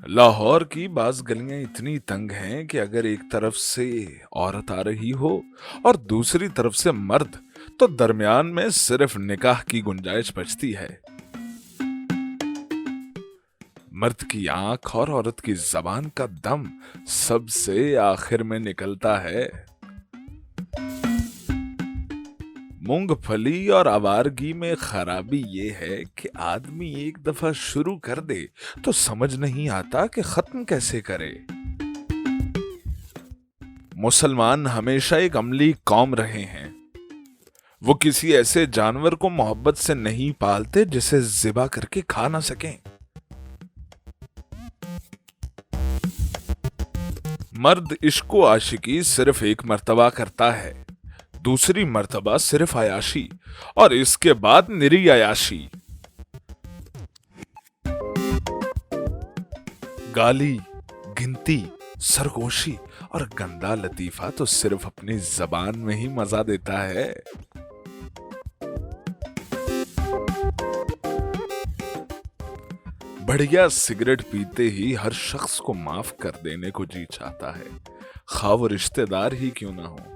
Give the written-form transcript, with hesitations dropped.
लाहौर की बाज गलियां इतनी तंग हैं कि अगर एक तरफ से औरत आ रही हो और दूसरी तरफ से मर्द, तो दरमियान में सिर्फ निकाह की गुंजाइश बचती है। मर्द की आंख और औरत की जबान का दम सबसे आखिर में निकलता है। मूंगफली और आवारगी में खराबी ये है कि आदमी एक दफा शुरू कर दे तो समझ नहीं आता कि खत्म कैसे करे। मुसलमान हमेशा एक अमली कौम रहे हैं। वो किसी ऐसे जानवर को मोहब्बत से नहीं पालते जिसे ज़िबा करके खा ना सकें। मर्द इश्क व आशिकी सिर्फ एक मर्तबा करता है, दूसरी मर्तबा सिर्फ अयाशी, और इसके बाद निरी अयाशी। गाली, गिनती, सरगोशी और गंदा लतीफा तो सिर्फ अपनी जबान में ही मजा देता है। बढ़िया सिगरेट पीते ही हर शख्स को माफ कर देने को जी चाहता है, खा वो रिश्तेदार ही क्यों ना हो।